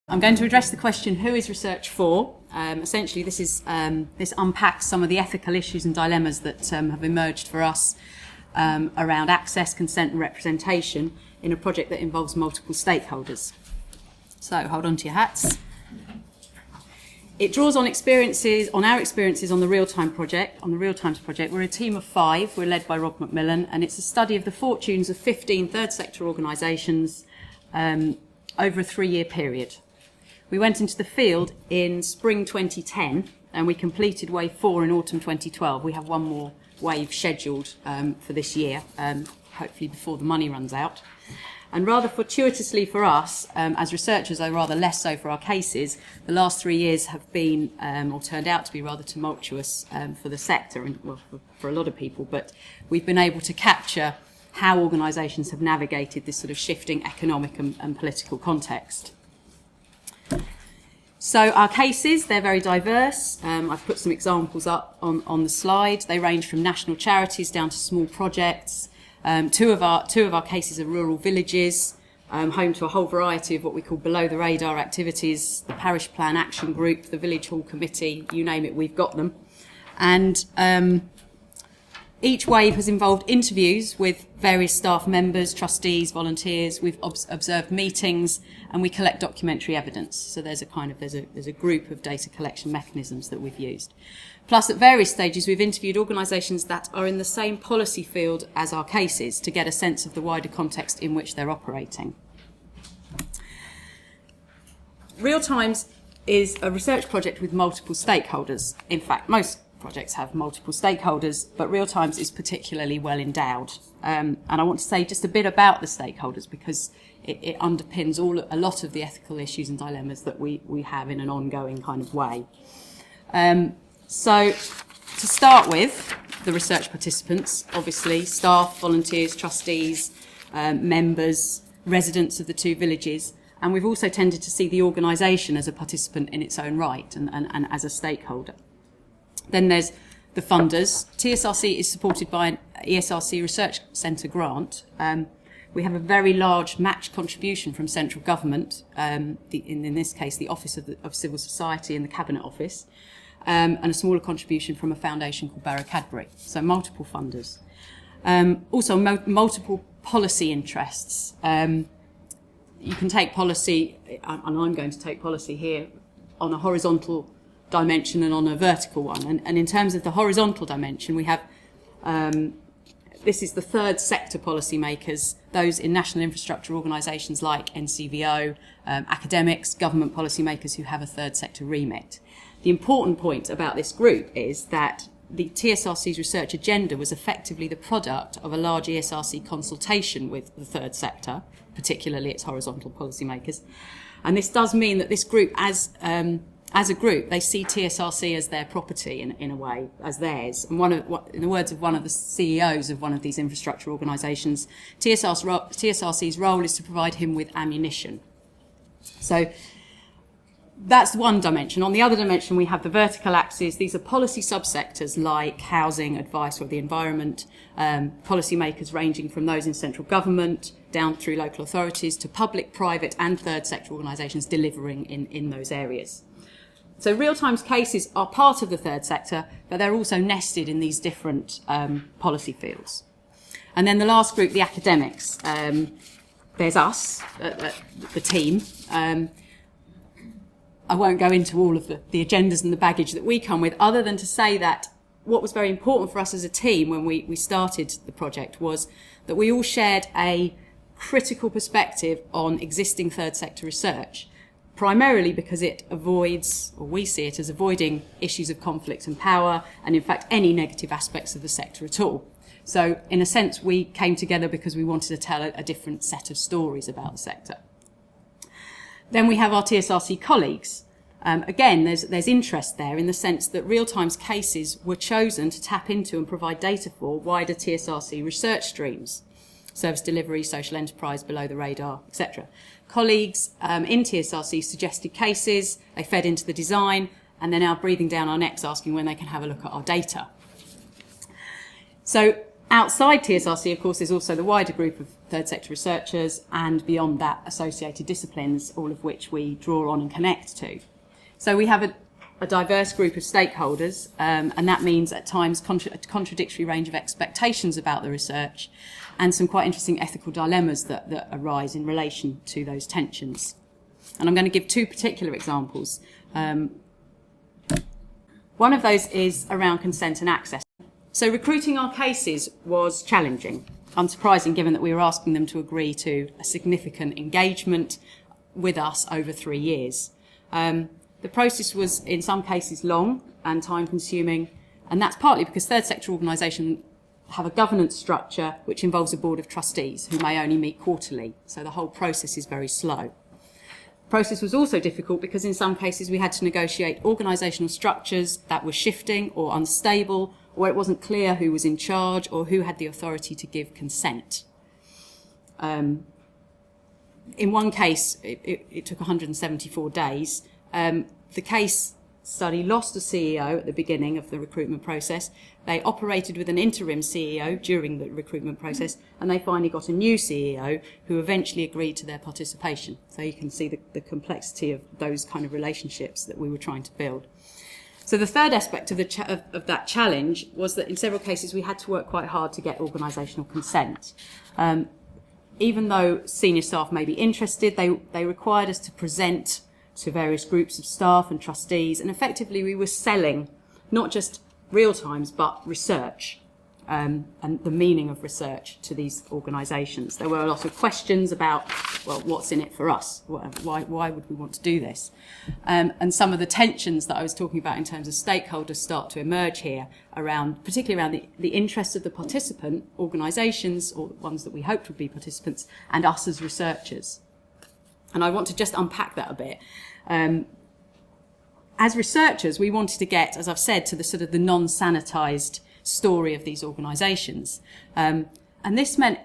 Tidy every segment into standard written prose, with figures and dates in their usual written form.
I'm going to address the question, who is research for? Essentially, this unpacks some of the ethical issues and dilemmas that have emerged for us around access, consent and representation in a project that involves multiple stakeholders. So hold on to your hats. It draws on our experiences on the Real-Times project. We're a team of 5. We're led by Rob Macmillan, and it's a study of the fortunes of 15 third sector organisations over a 3-year period. We went into the field in spring 2010 and we completed wave 4 in autumn 2012. We have one more wave scheduled for this year, hopefully before the money runs out. And rather fortuitously for us, as researchers, though rather less so for our cases, the last 3 years have been, or turned out to be, rather tumultuous for the sector, and well, for a lot of people. But we've been able to capture how organisations have navigated this sort of shifting economic and political context. So our cases, they're very diverse. I've put some examples up on the slide. They range from national charities down to small projects. Two of our cases are rural villages, home to a whole variety of what we call below the radar activities, the parish plan action group, the village hall committee, you name it, we've got them. And each wave has involved interviews with various staff members, trustees, volunteers. We've observed meetings and we collect documentary evidence. So there's a group of data collection mechanisms that we've used. Plus, at various stages, we've interviewed organisations that are in the same policy field as our cases to get a sense of the wider context in which they're operating. Real-Times is a research project with multiple stakeholders. In fact, most projects have multiple stakeholders, but Real-Times is particularly well endowed. And I want to say just a bit about the stakeholders because it underpins a lot of the ethical issues and dilemmas that we have in an ongoing kind of way. So to start with, the research participants, obviously staff, volunteers, trustees, members, residents of the 2 villages, and we've also tended to see the organisation as a participant in its own right and as a stakeholder. Then there's the funders. TSRC is supported by an ESRC Research Centre grant. We have a very large match contribution from central government, in this case the Office of Civil Society and the Cabinet Office, and a smaller contribution from a foundation called Barrow Cadbury. So multiple funders. Also multiple policy interests. You can take policy, and I'm going to take policy here, on a horizontal dimension and on a vertical one. And in terms of the horizontal dimension, we have, this is the third sector policymakers, those in national infrastructure organisations like NCVO, academics, government policymakers who have a third sector remit. The important point about this group is that the TSRC's research agenda was effectively the product of a large ESRC consultation with the third sector, particularly its horizontal policymakers. And this does mean that this group, as a group, they see TSRC as their property in a way, as theirs. And in the words of one of the CEOs of one of these infrastructure organisations, TSRC's role is to provide him with ammunition. So that's one dimension. On the other dimension, we have the vertical axis. These are policy subsectors like housing, advice, or the environment, policymakers ranging from those in central government down through local authorities to public, private and third sector organisations delivering in those areas. So Real-Times cases are part of the third sector, but they're also nested in these different policy fields. And then the last group, the academics. There's us, the team. I won't go into all of the agendas and the baggage that we come with, other than to say that what was very important for us as a team when we started the project was that we all shared a critical perspective on existing third sector research, primarily because it avoids, or we see it as avoiding, issues of conflict and power, and in fact any negative aspects of the sector at all. So in a sense we came together because we wanted to tell a different set of stories about the sector. Then we have our TSRC colleagues. Again, there's interest there in the sense that Real-Times cases were chosen to tap into and provide data for wider TSRC research streams. Service delivery, social enterprise, below the radar, etc. Colleagues in TSRC suggested cases, they fed into the design, and they're now breathing down our necks asking when they can have a look at our data. So Outside TSRC, of course, there's also the wider group of third sector researchers, and beyond that, associated disciplines, all of which we draw on and connect to. So we have a diverse group of stakeholders, and that means at times a contradictory range of expectations about the research, and some quite interesting ethical dilemmas that arise in relation to those tensions. And I'm going to give two particular examples. One of those is around consent and access. So recruiting our cases was challenging, unsurprising given that we were asking them to agree to a significant engagement with us over 3 years. The process was in some cases long and time consuming, and that's partly because third sector organisations have a governance structure which involves a board of trustees who may only meet quarterly, so the whole process is very slow. The process was also difficult because in some cases we had to negotiate organisational structures that were shifting or unstable, or where it wasn't clear who was in charge or who had the authority to give consent. In one case, it took 174 days. The case study lost a CEO at the beginning of the recruitment process. They operated with an interim CEO during the recruitment process, and they finally got a new CEO who eventually agreed to their participation. So you can see the complexity of those kind of relationships that we were trying to build. So the third aspect of that challenge was that in several cases we had to work quite hard to get organisational consent. Even though senior staff may be interested, they required us to present to various groups of staff and trustees, and effectively we were selling not just real times but research and the meaning of research to these organisations. There were a lot of questions about, well, what's in it for us? Why would we want to do this? And some of the tensions that I was talking about in terms of stakeholders start to emerge here, particularly around the interests of the participant organisations, or ones that we hoped would be participants, and us as researchers. And I want to just unpack that a bit. As researchers, we wanted to get, as I've said, to the sort of the non-sanitised story of these organisations. And this meant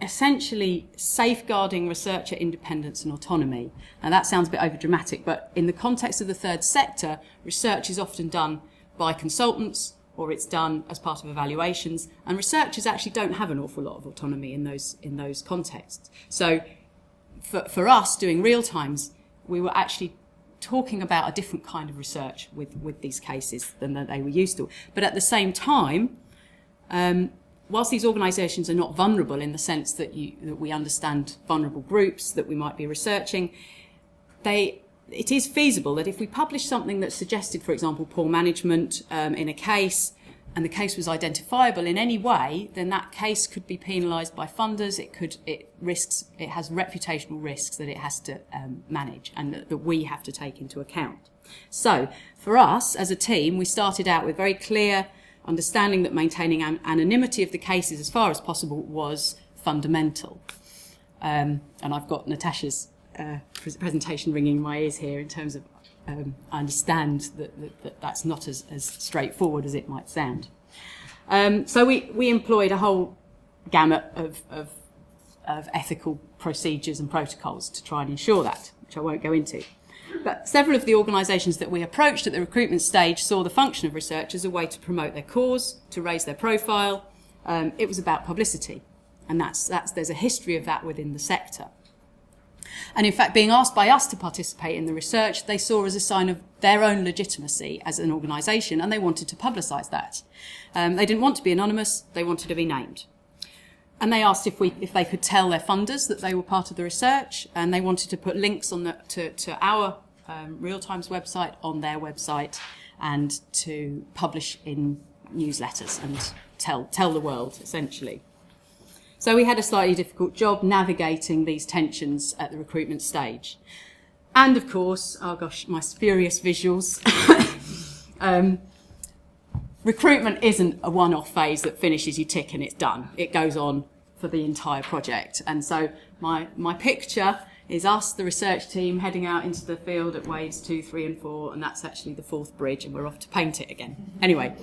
essentially safeguarding researcher independence and autonomy. Now that sounds a bit overdramatic, but in the context of the third sector, research is often done by consultants, or it's done as part of evaluations, and researchers actually don't have an awful lot of autonomy in those contexts. So for us doing real times, we were actually talking about a different kind of research with these cases than they were used to. But at the same time, whilst these organisations are not vulnerable in the sense that we understand vulnerable groups that we might be researching, it is feasible that if we publish something that suggested, for example, poor management in a case, and the case was identifiable in any way, then that case could be penalised by funders. It has reputational risks that it has to manage and that we have to take into account. So for us as a team, we started out with very clear understanding that maintaining anonymity of the cases as far as possible was fundamental. And I've got Natasha's presentation ringing in my ears here in terms of I understand that that's not as straightforward as it might sound. So we employed a whole gamut of ethical procedures and protocols to try and ensure that, which I won't go into. But several of the organisations that we approached at the recruitment stage saw the function of research as a way to promote their cause, to raise their profile. It was about publicity, and there's a history of that within the sector. And in fact, being asked by us to participate in the research, they saw as a sign of their own legitimacy as an organisation, and they wanted to publicise that. They didn't want to be anonymous, they wanted to be named. And they asked if they could tell their funders that they were part of the research, and they wanted to put links to our Real Times website on their website, and to publish in newsletters and tell the world, essentially. So we had a slightly difficult job navigating these tensions at the recruitment stage. And of course, oh gosh, my spurious visuals. Recruitment isn't a one-off phase that finishes, you tick and it's done. It goes on for the entire project. And so my picture is us, the research team, heading out into the field at waves 2, 3 and 4, and that's actually the 4th bridge, and we're off to paint it again. Anyway.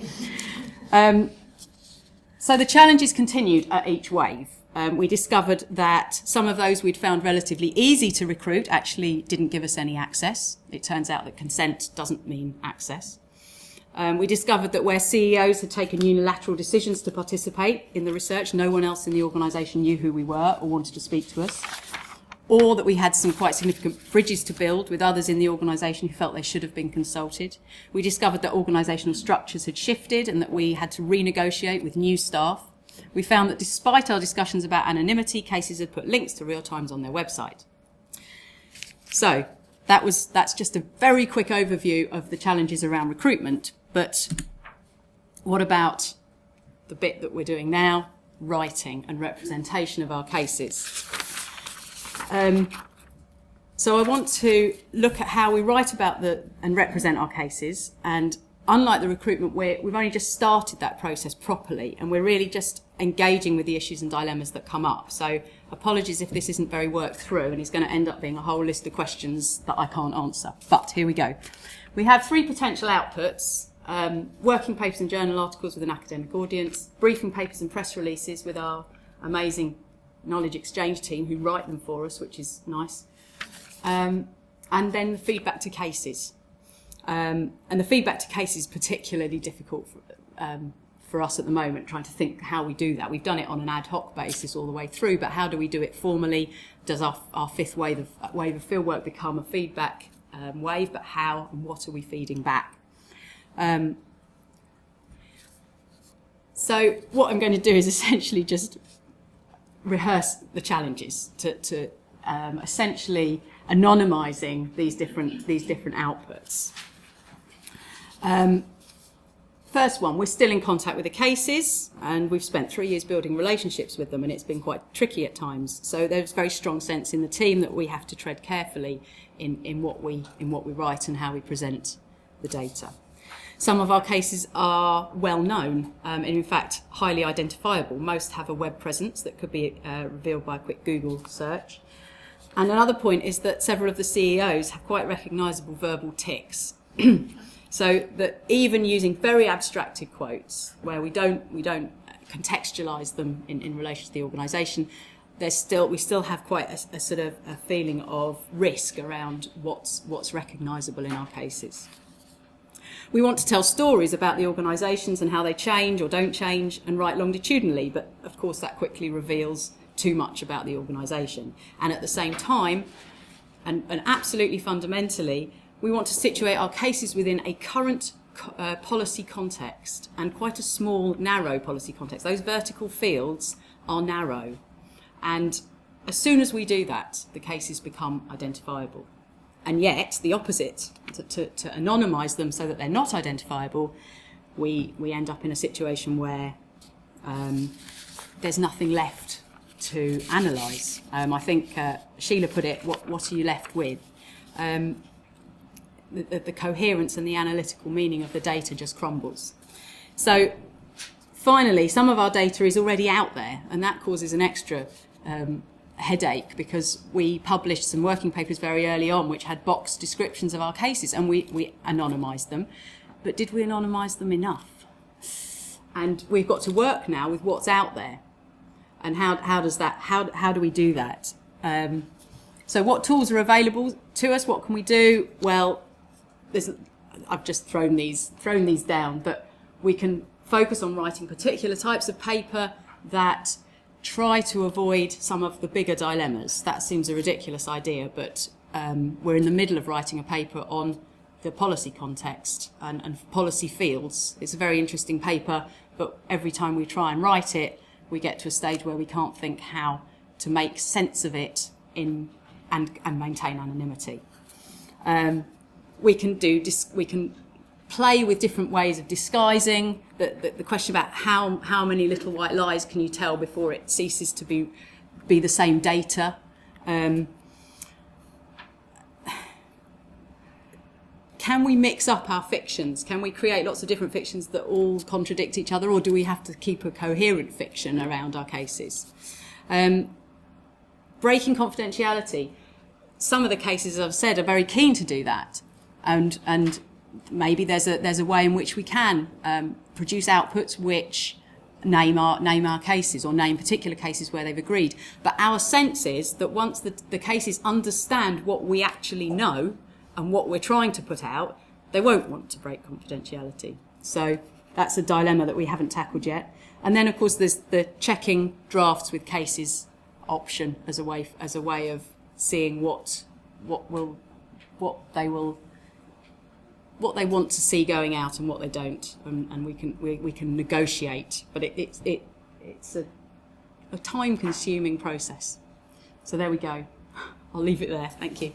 So the challenges continued at each wave. We discovered that some of those we'd found relatively easy to recruit actually didn't give us any access. It turns out that consent doesn't mean access. We discovered that where CEOs had taken unilateral decisions to participate in the research, no one else in the organisation knew who we were or wanted to speak to us, or that we had some quite significant bridges to build with others in the organisation who felt they should have been consulted. We discovered that organisational structures had shifted and that we had to renegotiate with new staff. We found that despite our discussions about anonymity, cases had put links to real times on their website. So that's just a very quick overview of the challenges around recruitment. But what about the bit that we're doing now, writing and representation of our cases? So I want to look at how we write about and represent our cases. And unlike the recruitment, we've only just started that process properly, and we're really just engaging with the issues and dilemmas that come up. So apologies if this isn't very worked through and it's going to end up being a whole list of questions that I can't answer. But here we go. We have 3 potential outputs: working papers and journal articles with an academic audience, briefing papers and press releases with our amazing knowledge exchange team who write them for us, which is nice, and then the feedback to cases. And the feedback to cases is particularly difficult for us at the moment, trying to think how we do that. We've done it on an ad hoc basis all the way through, but how do we do it formally? Does our 5th wave of fieldwork become a feedback wave? But how and what are we feeding back? So what I'm going to do is essentially just rehearse the challenges to essentially anonymising these different outputs. First one, we're still in contact with the cases, and we've spent 3 years building relationships with them, and it's been quite tricky at times. So there's a very strong sense in the team that we have to tread carefully in what we write and how we present the data. Some of our cases are well known and in fact highly identifiable. Most have a web presence that could be revealed by a quick Google search. And another point is that several of the CEOs have quite recognisable verbal tics. So that even using very abstracted quotes, where we don't contextualise them in relation to the organisation, we still have quite a sort of a feeling of risk around what's recognisable in our cases. We want to tell stories about the organisations and how they change or don't change and write longitudinally, but of course that quickly reveals too much about the organisation. And at the same time, and absolutely fundamentally, we want to situate our cases within a current policy context, and quite a small, narrow policy context. Those vertical fields are narrow. And as soon as we do that, the cases become identifiable. And yet, the opposite, to anonymise them so that they're not identifiable, we end up in a situation where there's nothing left to analyse. I think Sheila put it, what are you left with? The coherence and the analytical meaning of the data just crumbles. So finally, some of our data is already out there, and that causes an extra headache, because we published some working papers very early on which had boxed descriptions of our cases, and we anonymised them. But did we anonymise them enough? And we've got to work now with what's out there. And how do we do that? So what tools are available to us? What can we do? Well, I've just thrown these down, but we can focus on writing particular types of paper that try to avoid some of the bigger dilemmas. That seems a ridiculous idea, but we're in the middle of writing a paper on the policy context and policy fields. It's a very interesting paper, but every time we try and write it, we get to a stage where we can't think how to make sense of it and maintain anonymity. We can play with different ways of disguising. The question about how many little white lies can you tell before it ceases to be the same data. Can we mix up our fictions? Can we create lots of different fictions that all contradict each other, or do we have to keep a coherent fiction around our cases? Breaking confidentiality. Some of the cases, as I've said, are very keen to do that, and maybe there's a way in which we can produce outputs which name our cases, or name particular cases where they've agreed. But our sense is that once the cases understand what we actually know and what we're trying to put out, they won't want to break confidentiality. So that's a dilemma that we haven't tackled yet. And then, of course, there's the checking drafts with cases option as a way of seeing what they want to see going out and what they don't, and we can negotiate. But it's a time-consuming process. So there we go. I'll leave it there. Thank you.